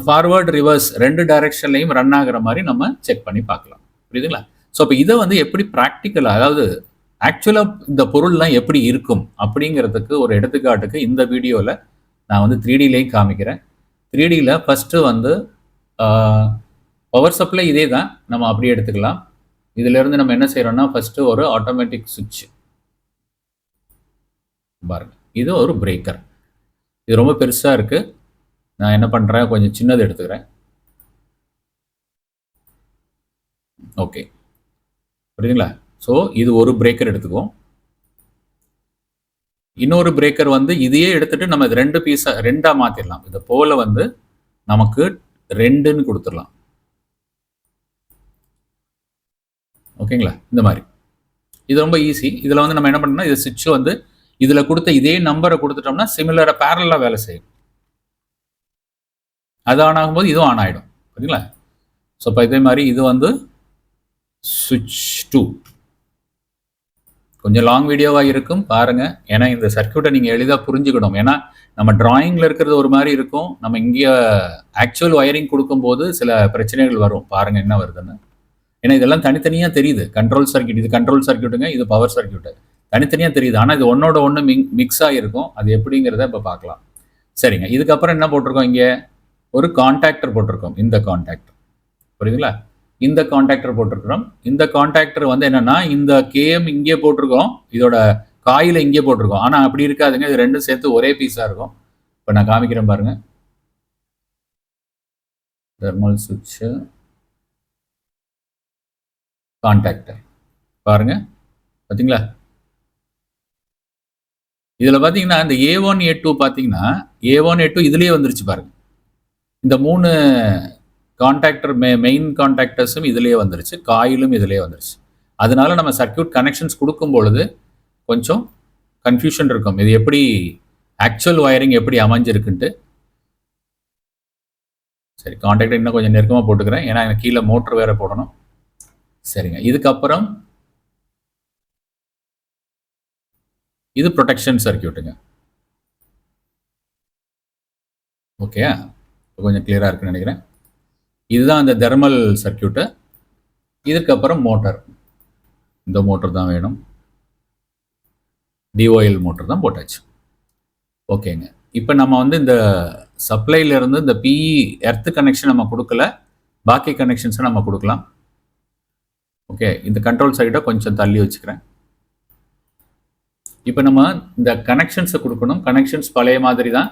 ஃபார்வர்டு ரிவர்ஸ் 2 டைரெக்ஷன்லையும் ரன் ஆகிற மாதிரி நம்ம செக் பண்ணி பார்க்கலாம். புரியுதுங்களா? ஸோ இப்போ இதை வந்து எப்படி ப்ராக்டிக்கலாக, அதாவது ஆக்சுவலாக இந்த பொருள்லாம் எப்படி இருக்கும் அப்படிங்கிறதுக்கு ஒரு எடுத்துக்காட்டுக்கு இந்த வீடியோவில் நான் வந்து 3Dலையும் காமிக்கிறேன். 3Dயில் ஃபஸ்ட்டு வந்து பவர் சப்ளை இதே தான், நம்ம அப்படியே எடுத்துக்கலாம். இதிலிருந்து நம்ம என்ன செய்கிறோம்னா ஃபஸ்ட்டு ஒரு ஆட்டோமேட்டிக் சுவிட்ச் பாருங்க, இது ஒரு பிரேக்கர். இது ரொம்ப பெருசாக இருக்குது. நான் என்ன பண்ணுறேன், கொஞ்சம் சின்னது எடுத்துக்கிறேன். ஓகே, புரியுதுங்களா? ஸோ இது ஒரு பிரேக்கர் எடுத்துக்குவோம். இன்னொரு பிரேக்கர் வந்து இதையே எடுத்துட்டு நம்ம இது 2 பீஸா 2ஆ மாற்றிடலாம். இதை போல் வந்து நமக்கு 2ன்னு கொடுத்துடலாம். ஓகேங்களா? இந்த மாதிரி இது ரொம்ப ஈஸி. இதில் வந்து நம்ம என்ன பண்ணோம்னா, இது சுவிட்ச் வந்து இதில் கொடுத்த இதே நம்பரை கொடுத்துட்டோம்னா சிமிலராக பேரலாக வேலை செய்யும். அது ஆன் ஆகும்போது இதுவும் ஆன் ஆகிடும். புரியுங்களா? ஸோ இப்போ இதே மாதிரி இது வந்து சுவிட்ச் 2. கொஞ்சம் லாங் வீடியோவாக இருக்கும் பாருங்கள். ஏன்னா இந்த சர்க்கியூட்டை நீங்கள் எளிதாக புரிஞ்சுக்கணும். ஏன்னா நம்ம டிராயிங்கில் இருக்கிறது ஒரு மாதிரி இருக்கும், நம்ம இங்கே ஆக்சுவல் ஒயரிங் கொடுக்கும்போது சில பிரச்சனைகள் வரும். பாருங்கள் என்ன வருதுன்னு. ஏன்னா இதெல்லாம் தனித்தனியாக தெரியுது. கண்ட்ரோல் சர்க்கியூட், இது கண்ட்ரோல் சர்க்கியூட்டுங்க, இது பவர் சர்க்கியூட்டு, தனித்தனியாக தெரியுது. ஆனால் இது ஒன்னோட ஒன்று மிக்ஸ் ஆகிருக்கும். அது எப்படிங்கிறத இப்போ பார்க்கலாம். சரிங்க, இதுக்கப்புறம் என்ன போட்டிருக்கோம், இங்கே ஒரு கான்டாக்டர் போட்டிருக்கோம். இந்த கான்டாக்டர் புரியுதுங்களா? இந்த கான்டாக்டர் போட்டிருக்கிறோம். இந்த கான்டாக்டர் வந்து என்னன்னா, இந்த கேஎம் இங்கே போட்டிருக்கோம், இதோட காயில இங்கே போட்டிருக்கோம். ஆனால் அப்படி இருக்காதுங்க, இது ரெண்டும் சேர்த்து ஒரே பீஸாக இருக்கும். இப்போ நான் காமிக்கிறேன் பாருங்க. தெர்மல் சுவிட்ச் கான்டாக்டர் பாருங்க, பார்த்தீங்களா? இதில் பார்த்தீங்கன்னா இந்த A1 A2 பார்த்தீங்கன்னா A1 A2 இதுலேயே வந்துருச்சு பாருங்க. இந்த 3 கான்டாக்டர் மெயின் கான்டாக்டர்ஸும் இதுலேயே வந்துருச்சு, காயிலும் இதுலேயே வந்துருச்சு. அதனால நம்ம சர்க்கியூட் கனெக்ஷன்ஸ் கொடுக்கும் பொழுது கொஞ்சம் கன்ஃபியூஷன் இருக்கும், இது எப்படி ஆக்சுவல் ஒயரிங் எப்படி அமைஞ்சிருக்குன்ட்டு. சரி, கான்டாக்டர் இன்னும் கொஞ்சம் நெருக்கமாக போட்டுக்கிறேன், ஏன்னா எனக்கு கீழே மோட்டர் வேற போடணும். சரிங்க, இதுக்கப்புறம் இது ப்ரொடெக்ஷன் சர்க்கியூட்டுங்க. ஓகே, கொஞ்சம் கிளியராக இருக்குன்னு நினைக்கிறேன். இதுதான் அந்த தெர்மல் சர்க்கியூட்டு. இதுக்கப்புறம் மோட்டர், இந்த மோட்டர் தான் வேணும், டிஓஎல் மோட்டர் தான் போட்டாச்சு. ஓகேங்க, இப்போ நம்ம வந்து இந்த சப்ளைலேருந்து இந்த பிஇ எர்த் கனெக்ஷன் நம்ம கொடுக்கல, பாக்கி கனெக்ஷன்ஸை நம்ம கொடுக்கலாம். ஓகே, இந்த கண்ட்ரோல் சைடை கொஞ்சம் தள்ளி வச்சுக்கிறேன். இப்போ நம்ம இந்த கனெக்ஷன்ஸை கொடுக்கணும். கனெக்ஷன்ஸ் பழைய மாதிரி தான்.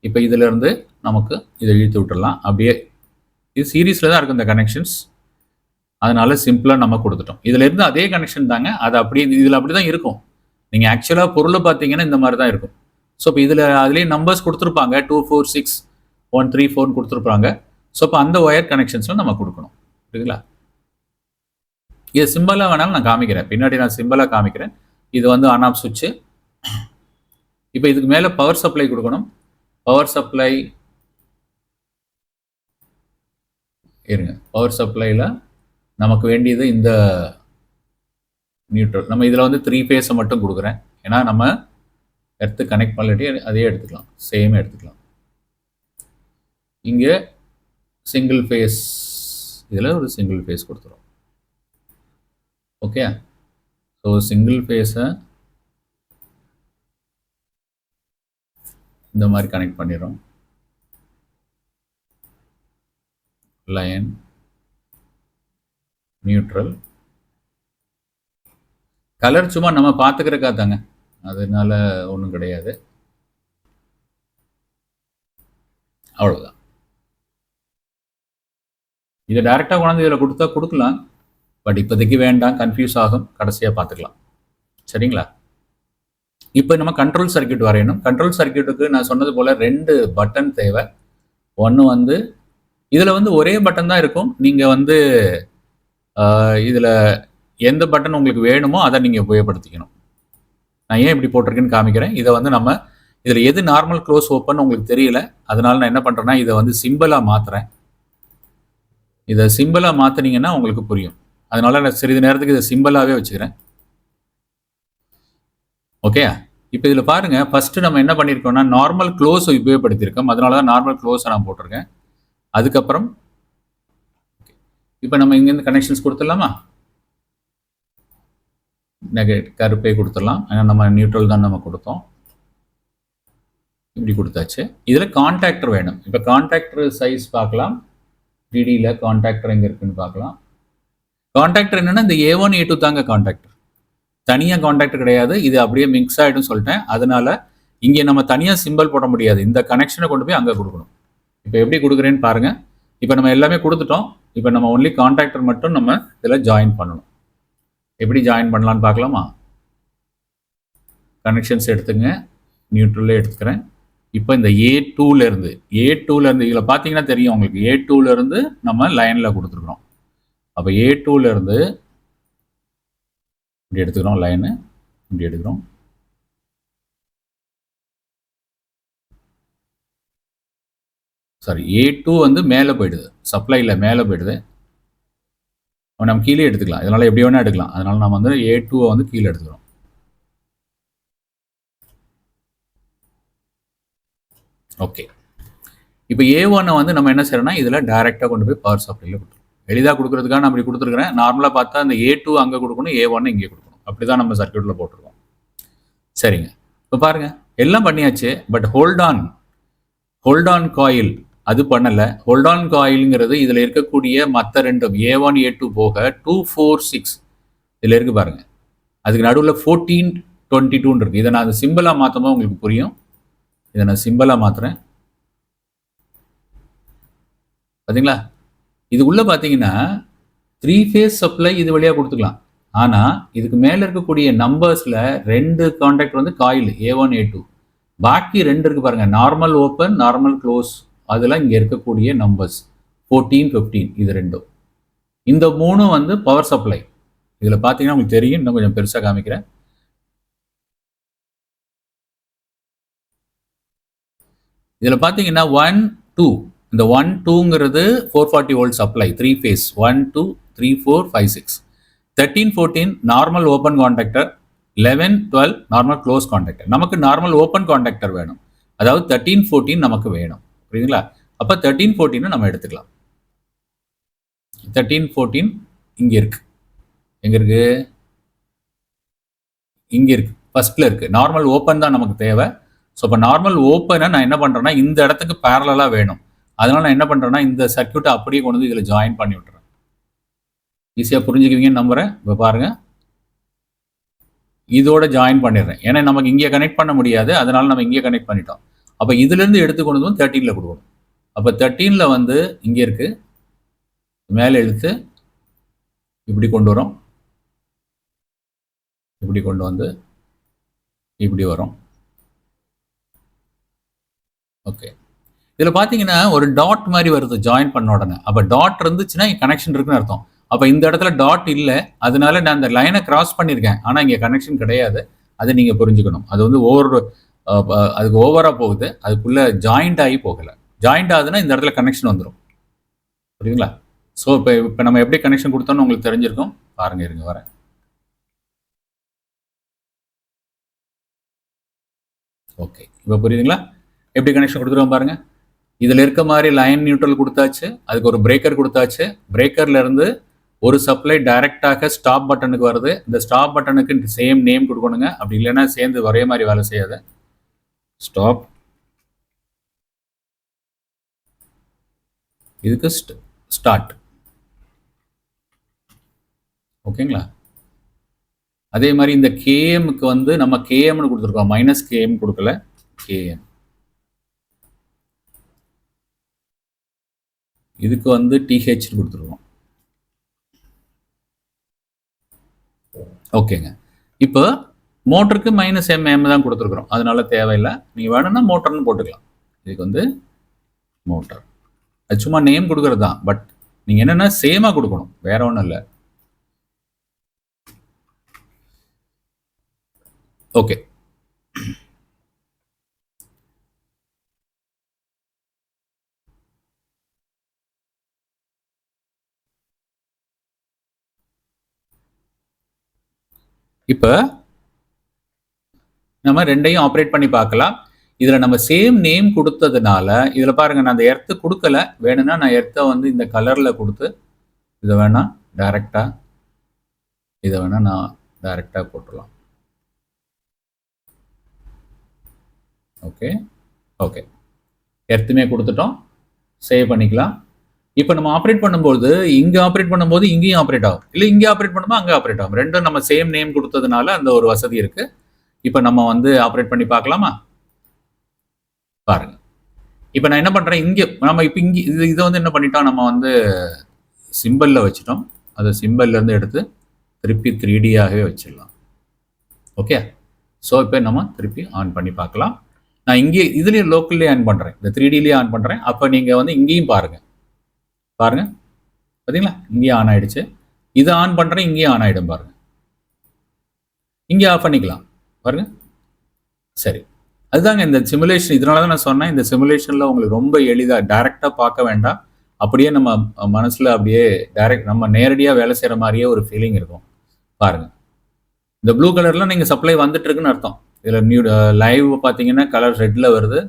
இப்போ இதிலேருந்து நமக்கு இதை இழுத்து விட்டுடலாம். அப்படியே இது சீரீஸில் தான் இருக்கும் இந்த கனெக்ஷன்ஸ், அதனால சிம்பிளாக நம்ம கொடுத்துட்டோம். இதிலேருந்து அதே கனெக்ஷன் தாங்க, அது அப்படியே இதில் அப்படி தான் இருக்கும். நீங்கள் ஆக்சுவலாக பொருளை பார்த்தீங்கன்னா இந்த மாதிரி தான் இருக்கும். ஸோ இப்போ இதில் அதுலேயே நம்பர்ஸ் கொடுத்துருப்பாங்க, 2 4 6 1 3 4 கொடுத்துருப்பாங்க. ஸோ இப்போ அந்த ஒயர் கனெக்ஷன்ஸில் நம்ம கொடுக்கணும். புரியுதுங்களா? இது சிம்பிளாக வேணாலும் நான் காமிக்கிறேன், பின்னாடி நான் சிம்பிளாக காமிக்கிறேன். இது வந்து ஆன் ஆஃப் சுவிட்சு. இப்போ இதுக்கு மேலே பவர் சப்ளை கொடுக்கணும். பவர் சப்ளை இருங்க, பவர் சப்ளையில் நமக்கு வேண்டியது இந்த நியூட்ரல். நம்ம இதில் வந்து 3 ஃபேஸை மட்டும் கொடுக்குறேன், ஏன்னா நம்ம எர்த்து கனெக்ட் பண்ணிட்டு அதே எடுத்துக்கலாம், சேம் எடுத்துக்கலாம். இங்கே சிங்கிள் ஃபேஸ், இதில் ஒரு சிங்கிள் ஃபேஸ் கொடுத்துரும். ஓகே, ஸோ சிங்கிள் ஃபேஸை இந்த மாதிரி கனெக்ட் பண்ணிடுறோம். லைன், நியூட்ரல், கலர் சும்மா நம்ம பார்த்துக்கிறக்கா தாங்க, அதனால ஒன்றும் கிடையாது, அவ்வளோதான். இதை டைரெக்டாக கொண்டாந்து இதில் கொடுத்தா கொடுக்கலாம், பட் இப்போதைக்கு வேண்டாம், கன்ஃபியூஸ் ஆகும், கடைசியாக பார்த்துக்கலாம். சரிங்களா? இப்போ நம்ம கண்ட்ரோல் சர்க்கியூட் வரையணும். கண்ட்ரோல் சர்க்கியூட்டுக்கு நான் சொன்னது போல் 2 பட்டன் தேவை. ஒன்று வந்து இதில் வந்து ஒரே பட்டன் தான் இருக்கும். நீங்கள் வந்து இதில் எந்த பட்டன் உங்களுக்கு வேணுமோ அதை நீங்கள் உபயோகப்படுத்திக்கணும். நான் ஏன் இப்படி போட்டிருக்கேன்னு காமிக்கிறேன். இதை வந்து நம்ம இதில் எது நார்மல் க்ளோஸ் ஓப்பன் உங்களுக்கு தெரியல, அதனால நான் என்ன பண்ணுறேன்னா இதை வந்து சிம்பிளாக மாற்றுறேன். இதை சிம்பிளாக மாற்றினீங்கன்னா உங்களுக்கு புரியும். அதனால நான் சிறிது நேரத்துக்கு இதை சிம்பிளாகவே வச்சுக்கிறேன். ஓகே, இப்போ இதில் பாருங்கள், ஃபஸ்ட்டு நம்ம என்ன பண்ணியிருக்கோம்னா நார்மல் க்ளோஸ் உபயோகப்படுத்தியிருக்கோம், அதனால தான் நார்மல் க்ளோஸை நான் போட்டிருக்கேன். அதுக்கப்புறம் இப்போ நம்ம இங்கேருந்து கனெக்ஷன்ஸ் கொடுத்துடலாமா? கருப்பே கொடுத்துடலாம், ஏன்னா நம்ம நியூட்ரல் தான் நம்ம கொடுத்தோம். இப்படி கொடுத்தாச்சு. இதில் கான்டாக்டர் வேணும். இப்போ கான்டாக்டர் சைஸ் பார்க்கலாம். டிடியில் கான்டாக்டர் எங்கே இருக்குன்னு பார்க்கலாம். கான்டாக்டர் என்னன்னா இந்த A1 A2 தாங்க கான்டாக்டர், தனியாக கான்டாக்டர் கிடையாது. இது அப்படியே மிக்ஸ் ஆகிடும் சொல்லிட்டேன். அதனால இங்கே நம்ம தனியாக சிம்பிள் போட முடியாது. இந்த கனெக்ஷனை கொண்டு போய் அங்கே கொடுக்கணும். இப்போ எப்படி கொடுக்குறேன்னு பாருங்கள். இப்போ நம்ம எல்லாமே கொடுத்துட்டோம். இப்போ நம்ம ஒன்லி கான்டாக்டர் மட்டும் நம்ம இதில் ஜாயின் பண்ணணும். எப்படி ஜாயின் பண்ணலான்னு பார்க்கலாமா? கனெக்ஷன்ஸ் எடுத்துங்க, நியூட்ரலே எடுத்துக்கிறேன். இப்போ இந்த A2லேருந்து இதில் பார்த்தீங்கன்னா தெரியும் உங்களுக்கு, A2லேருந்து நம்ம லைனில் கொடுத்துருக்குறோம். அப்போ A2லேருந்து இப்படி எடுத்துக்கிறோம், லைனு இப்படி எடுக்கிறோம். சாரி, A2 வந்து மேலே போயிடுது, சப்ளையில் மேலே போயிடுது. நம்ம கீழே எடுத்துக்கலாம், இதனால் எப்படி வேணால் எடுக்கலாம். அதனால் நம்ம வந்து A2 வந்து கீழே எடுத்துக்கிறோம். ஓகே, இப்போ A1 வந்து நம்ம என்ன செய்யறோம்னா இதில் டைரெக்டாக கொண்டு போய் பவர் சப்ளையில் கொடுத்துருவோம். எளிதாக கொடுக்குறதுக்காக நான் அப்படி கொடுத்துருக்குறேன். நார்மலாக பார்த்தா அந்த A2 அங்கே கொடுக்கணும், A1 இங்கே கொடுக்கணும். அப்படி தான் நம்ம சர்க்யூட்டில் போட்டிருக்கோம். சரிங்க, இப்போ பாருங்கள் எல்லாம் பண்ணியாச்சு. பட் ஹோல்ட் ஆன் காயில் அது பண்ணலை. ஹோல்ட் ஆன் காயிலுங்கிறது இதில் இருக்கக்கூடிய மற்ற ரெண்டும் A1 A2 போக 2 4 6 இதில் இருக்கு பாருங்கள். அதுக்கு நடுவில் 14 22 இருக்குது. இதை நான் அது சிம்பிளாக மாற்றமாக உங்களுக்கு புரியும். இதை நான் சிம்பிளாக மாற்றுறேன். பார்த்தீங்களா? இது உள்ள பார்த்தீங்கன்னா 3 ஃபேஸ் சப்ளை இது வழியாக கொடுத்துக்கலாம். ஆனால் இதுக்கு மேலே இருக்கக்கூடிய நம்பர்ஸில் 2 கான்டாக்ட் வந்து காயில் A1 A2, பாக்கி 2 இருக்குது பாருங்கள், நார்மல் ஓப்பன் நார்மல் க்ளோஸ். அதெல்லாம் இங்கே இருக்கக்கூடிய நம்பர்ஸ் 14 15 இது ரெண்டும். இந்த 3 வந்து பவர் சப்ளை. இதில் பார்த்தீங்கன்னா உங்களுக்கு தெரியும், இன்னும் கொஞ்சம் பெருசாக காமிக்கிறேன். இதில் பார்த்தீங்கன்னா 1 2, இந்த 1 2ங்கிறது 440 volt supply 3 phase 1 2 3 4 5 6. 13 14 normal open contactor, 11 12 normal close contactor. நமக்கு நார்மல் ஓப்பன் கான்டாக்டர் வேணும், அதாவது 13 14 நமக்கு வேணும். புரியுதுங்களா? அப்போ 13 14 நம்ம எடுத்துக்கலாம். 13 14 இங்கே இருக்கு. எங்கே இருக்கு? இங்கே இருக்கு, ஃபர்ஸ்ட்ல இருக்கு. நார்மல் ஓப்பன் தான் நமக்கு தேவை. ஸோ இப்போ நார்மல் ஓப்பனை நான் என்ன பண்ணுறேன்னா இந்த இடத்துக்கு பேரலாக வேணும். அதனால நான் என்ன பண்ணுறேன்னா இந்த சர்க்யூட்டை அப்படியே கொண்டு வந்து இதில் ஜாயின் பண்ணி விட்டுறேன். ஈஸியாக புரிஞ்சுக்குவீங்கன்னு நம்புகிறேன். இப்போ பாருங்கள், இதோட ஜாயின் பண்ணிடுறேன். ஏன்னா நமக்கு இங்கே கனெக்ட் பண்ண முடியாது, அதனால நம்ம இங்கே கனெக்ட் பண்ணிட்டோம். அப்போ இதுலேருந்து எடுத்து கொண்டு வந்து 13ல் கொடுக்கணும். அப்போ 13ல் வந்து இங்கே இருக்கு, மேலே இழுத்து இப்படி கொண்டு வரோம், இப்படி கொண்டு வந்து இப்படி வரும். ஓகே, இதில் பார்த்தீங்கன்னா ஒரு டாட் மாதிரி வருது ஜாயின் பண்ண உடனே. அப்போ டாட் இருந்துச்சுன்னா கனெக்ஷன் இருக்குன்னு அர்த்தம். அப்போ இந்த இடத்துல டாட் இல்லை, அதனால நான் அந்த லைனை கிராஸ் பண்ணியிருக்கேன், ஆனால் இங்கே கனெக்ஷன் கிடையாது. அதை நீங்கள் புரிஞ்சுக்கணும். அது வந்து அதுக்கு ஓவராக போகுது, அதுக்குள்ளே ஜாயிண்ட் ஆகி போகலை. ஜாயிண்ட் ஆகுதுன்னா இந்த இடத்துல கனெக்ஷன் வந்துடும். புரியுதுங்களா? ஸோ இப்போ நம்ம எப்படி கனெக்ஷன் கொடுத்தோன்னு உங்களுக்கு தெரிஞ்சிருக்கும். பாருங்க, இருங்க வரேன். ஓகே, இப்போ புரியுதுங்களா எப்படி கனெக்ஷன் கொடுத்துருவோம் பாருங்க. இதில் இருக்க மாதிரி லைன் நியூட்ரல் கொடுத்தாச்சு, அதுக்கு ஒரு பிரேக்கர் கொடுத்தாச்சு. பிரேக்கர்ல இருந்து ஒரு சப்ளை டைரக்டாக ஸ்டாப் பட்டனுக்கு வருது. இந்த ஸ்டாப் பட்டனுக்கு சேம் நேம் கொடுக்கணுங்க, அப்படி இல்லைன்னா சேர்ந்து ஒரே மாதிரி வேலை செய்யாது. ஸ்டாப், இதுக்கு ஸ்டார்ட். ஓகேங்களா? அதே மாதிரி இந்த கேஎம்க்கு வந்து நம்ம கேஎம்னு கொடுத்துருக்கோம், மைனஸ் கேஎம் கொடுக்கல, கேஎம். இதுக்கு வந்து டிஹெச் கொடுத்துருக்கோம். ஓகேங்க, இப்போ மோட்டருக்கு மைனஸ் எம்எம் தான் கொடுத்துருக்குறோம், அதனால தேவையில்லை. நீங்கள் வேணும்னா மோட்டர்னு போட்டுக்கலாம். இதுக்கு வந்து மோட்டர், அது சும்மா நேம் கொடுக்கறது தான். பட் நீங்கள் என்னென்னா சேமாக கொடுக்கணும், வேற ஒன்றும் இல்லை. ஓகே, இப்போ நம்ம ரெண்டையும் ஆப்ரேட் பண்ணி பார்க்கலாம். இதில் நம்ம சேம் நேம் கொடுத்ததுனால இதில் பாருங்கள், நான் அந்த எர்த்து கொடுக்கல. வேணும்னா நான் எர்த்தை வந்து இந்த கலரில் கொடுத்து இதை வேணால் டைரெக்டாக, இதை வேணால் நான் டைரெக்டாக போட்டுடலாம். ஓகே ஓகே, எர்த்துமே கொடுத்துட்டோம். சேவ் பண்ணிக்கலாம். இப்போ நம்ம ஆப்ரேட் பண்ணும்போது இங்கே ஆப்ரேட் பண்ணும்போது இங்கேயும் ஆப்ரேட் ஆகும், இல்லை இங்கே ஆப்ரேட் பண்ணும்போது அங்கே ஆப்ரேட் ஆகும். ரெண்டும் நம்ம சேம் நேம் கொடுத்ததுனால அந்த ஒரு வசதி இருக்கு. இப்போ நம்ம வந்து ஆப்ரேட் பண்ணி பார்க்கலாமா? பாருங்க. இப்போ நான் என்ன பண்றேன், இங்கே நம்ம இப்போ இங்கே இதை வந்து என்ன பண்ணிட்டோம், நம்ம வந்து சிம்பிளில் வச்சுட்டோம். அதை சிம்பிள்லேருந்து எடுத்து திருப்பி 3Dயாகவே வச்சிடலாம். ஓகே, ஸோ இப்போ நம்ம திருப்பி ஆன் பண்ணி பார்க்கலாம். நான் இங்கே இதுலேயும் லோக்கல்லே ஆன் பண்ணுறேன், இந்த 3Dலேயே ஆன் பண்ணுறேன். அப்போ நீங்கள் வந்து இங்கேயும் பாருங்கள், பார்த்தீங்களா, இங்கேயும் ஆன் ஆயிடுச்சு. இதை ஆன் பண்ணுறேன், இங்கேயும் ஆன் ஆகிடும் பாருங்க. இங்கே ஆஃப் பண்ணிக்கலாம் பாருங்க. சரி, அதுதாங்க இந்த சிமுலேஷன். இதனால தான் நான் சொன்னேன், இந்த சிமுலேஷனில் உங்களுக்கு ரொம்ப எளிதாக டைரெக்டாக பார்க்க வேண்டாம், அப்படியே நம்ம மனசில் அப்படியே நம்ம நேரடியாக வேலை செய்கிற மாதிரியே ஒரு ஃபீலிங் இருக்கும் பாருங்கள். இந்த ப்ளூ கலரில் நீங்கள் சப்ளை வந்துட்டு இருக்குன்னு அர்த்தம். இதில் லைவ் பார்த்தீங்கன்னா கலர் ரெட்டில் வருது,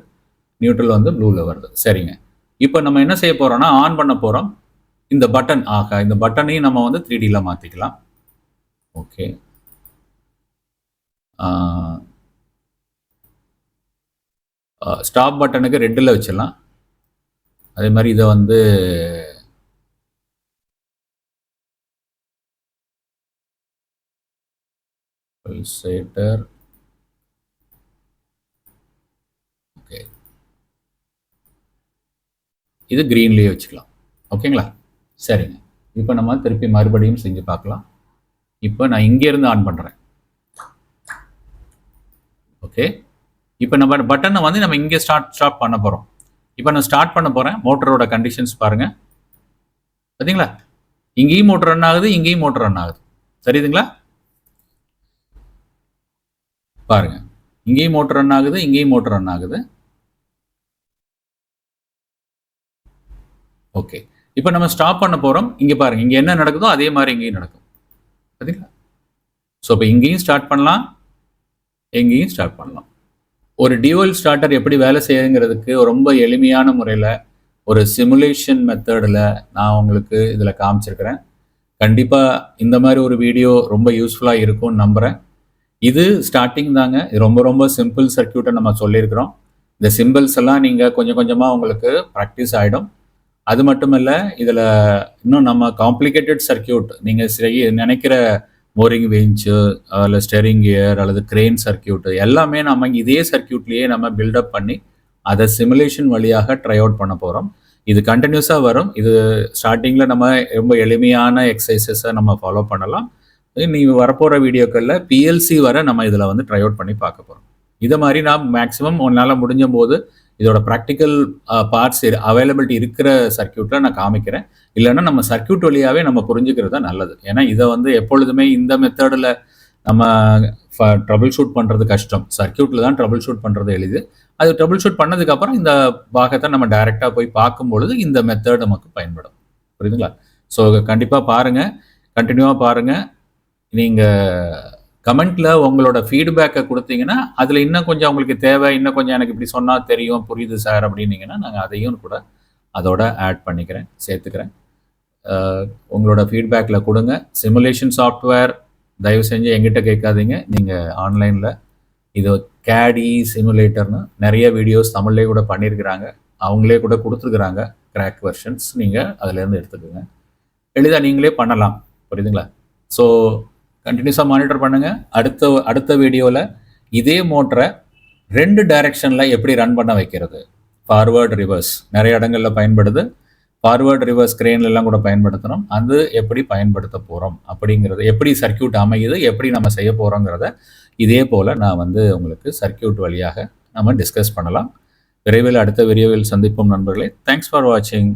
நியூட்ரல் வந்து ப்ளூவில் வருது. சரிங்க, இப்போ நம்ம என்ன செய்ய போகிறோம்னா ஆன் பண்ண போகிறோம். இந்த பட்டன் இந்த பட்டனையும் நம்ம வந்து 3Dயில் மாற்றிக்கலாம். ஓகே, ஸ்டாப் பட்டனுக்கு ரெட்டில் வச்சிடலாம். அதே மாதிரி இதை வந்து பல்சேட்டர், ஓகே, இது க்ரீன்லேயே வச்சுக்கலாம். ஓகேங்களா? சரிங்க, இப்போ நம்ம திருப்பி மறுபடியும் செஞ்சு பார்க்கலாம். இப்போ நான் இங்கேருந்து ஆன் பண்ணுறேன். ஓகே, இப்போ நம்ம பட்டனை வந்து நம்ம இங்கே ஸ்டார்ட் பண்ண போகிறோம். இப்போ நான் ஸ்டார்ட் பண்ண போகிறேன். மோட்டரோட கண்டிஷன்ஸ் பாருங்கள், பார்த்தீங்களா? இங்கேயும் மோட்டர் ரன் ஆகுது, இங்கேயும் மோட்டர் ரன் ஆகுது. சரிதுங்களா? பாருங்க, இங்கேயும் மோட்டர் ரன் ஆகுது, இங்கேயும் மோட்டர் ரன் ஆகுது. ஓகே, இப்போ நம்ம ஸ்டாப் பண்ண போகிறோம். இங்கே பாருங்க, இங்கே என்ன நடக்குதோ அதே மாதிரி இங்கேயும் நடக்கும். பார்த்தீங்களா? ஸோ இப்போ இங்கேயும் ஸ்டார்ட் பண்ணலாம், எங்கேயும் ஸ்டார்ட் பண்ணலாம். ஒரு டியூவல் ஸ்டார்டர் எப்படி வேலை செய்யுங்கிறதுக்கு ரொம்ப எளிமையான முறையில் ஒரு சிமுலேஷன் மெத்தடில் நான் உங்களுக்கு இதில் காமிச்சிருக்கிறேன். கண்டிப்பாக இந்த மாதிரி ஒரு வீடியோ ரொம்ப யூஸ்ஃபுல்லாக இருக்கும்னு நம்புகிறேன். இது ஸ்டார்டிங் தாங்க, இது ரொம்ப ரொம்ப சிம்பிள் சர்க்கியூட்டை நம்ம சொல்லியிருக்கிறோம். இந்த சிம்பிள்ஸ் எல்லாம் நீங்கள் கொஞ்சம் கொஞ்சமாக உங்களுக்கு ப்ராக்டிஸ் ஆகிடும். அது மட்டும் இல்லை, இதில் இன்னும் நம்ம காம்ப்ளிகேட்டட் சர்க்கியூட் நீங்கள் நினைக்கிற மோரிங் விஞ்ச்சு அல்ல ஸ்டெரிங் கியர் அல்லது கிரெயின் சர்க்கியூட்டு எல்லாமே நம்ம இதே சர்க்கியூட்லேயே நம்ம பில்டப் பண்ணி அதை சிமுலேஷன் வழியாக ட்ரை அவுட் பண்ண போகிறோம். இது கண்டினியூஸாக வரும். இது ஸ்டார்டிங்கில் நம்ம ரொம்ப எளிமையான எக்ஸசைசஸை நம்ம ஃபாலோ பண்ணலாம். நீங்கள் வரப்போகிற வீடியோக்களில் பிஎல்சி வர நம்ம இதில் வந்து ட்ரை அவுட் பண்ணி பார்க்க போகிறோம். இதை மாதிரி நான் மேக்ஸிமம் உன்னால் முடிஞ்ச போது இதோட ப்ராக்டிக்கல் பார்ட்ஸ் அவைலபிலிட்டி இருக்கிற சர்க்கியூட்டில் நான் காமிக்கிறேன். இல்லைன்னா நம்ம சர்க்கியூட் வழியாகவே நம்ம புரிஞ்சுக்கிறது தான் நல்லது. ஏன்னா இதை வந்து எப்பொழுதுமே இந்த மெத்தடில் நம்ம ட்ரபிள் ஷூட் பண்ணுறது கஷ்டம், சர்க்கியூட்டில் தான் ட்ரபிள் ஷூட் பண்ணுறது எளிது. அது ட்ரபிள் ஷூட் பண்ணதுக்கப்புறம் இந்த பாகத்தை நம்ம டைரெக்டாக போய் பார்க்கும்பொழுது இந்த மெத்தட் நமக்கு பயன்படும். புரியுதுங்களா? ஸோ கண்டிப்பாக பாருங்கள், கண்டினியூவாக பாருங்கள். நீங்கள் கமெண்ட்டில் உங்களோட ஃபீட்பேக்கை கொடுத்தீங்கன்னா அதில் இன்னும் கொஞ்சம் உங்களுக்கு தேவை, இன்னும் கொஞ்சம் எனக்கு இப்படி சொன்னால் தெரியும், புரியுது சார் அப்படின்னீங்கன்னா நாங்கள் அதையும் கூட அதோட ஆட் பண்ணிக்கிறேன், சேர்த்துக்கிறேன். உங்களோட ஃபீட்பேக்கில் கொடுங்க. சிமுலேஷன் சாஃப்ட்வேர் தயவு செஞ்சு எங்கிட்ட கேட்காதீங்க. நீங்கள் ஆன்லைனில் இது கேடி சிமுலேட்டர்னு நிறைய வீடியோஸ் தமிழ்லேயே கூட பண்ணியிருக்கிறாங்க, அவங்களே கூட கொடுத்துருக்குறாங்க கிராக் வெர்ஷன்ஸ். நீங்கள் அதிலேருந்து எடுத்துக்கோங்க, எளிதாக நீங்களே பண்ணலாம். புரியுதுங்களா? ஸோ கண்டினியூஸாக மானிட்டர் பண்ணுங்கள். அடுத்த வீடியோவில் இதே மோட்டரை 2 டைரெக்ஷனில் எப்படி ரன் பண்ண வைக்கிறது, ஃபார்வேர்டு ரிவர்ஸ் நிறைய இடங்களில் பயன்படுது, ஃபார்வேர்டு ரிவர்ஸ் கிரெயின்லாம் கூட பயன்படுத்தணும், அது எப்படி பயன்படுத்த போகிறோம் அப்படிங்கிறது, எப்படி சர்க்கியூட் அமையுது, எப்படி நம்ம செய்ய போகிறோங்கிறத இதே போல் நான் வந்து உங்களுக்கு சர்க்கியூட் வழியாக நம்ம டிஸ்கஸ் பண்ணலாம். விரைவில் அடுத்த வீடியோவில் சந்திப்போம் நண்பர்களே. தேங்க்ஸ் ஃபார் வாட்சிங்.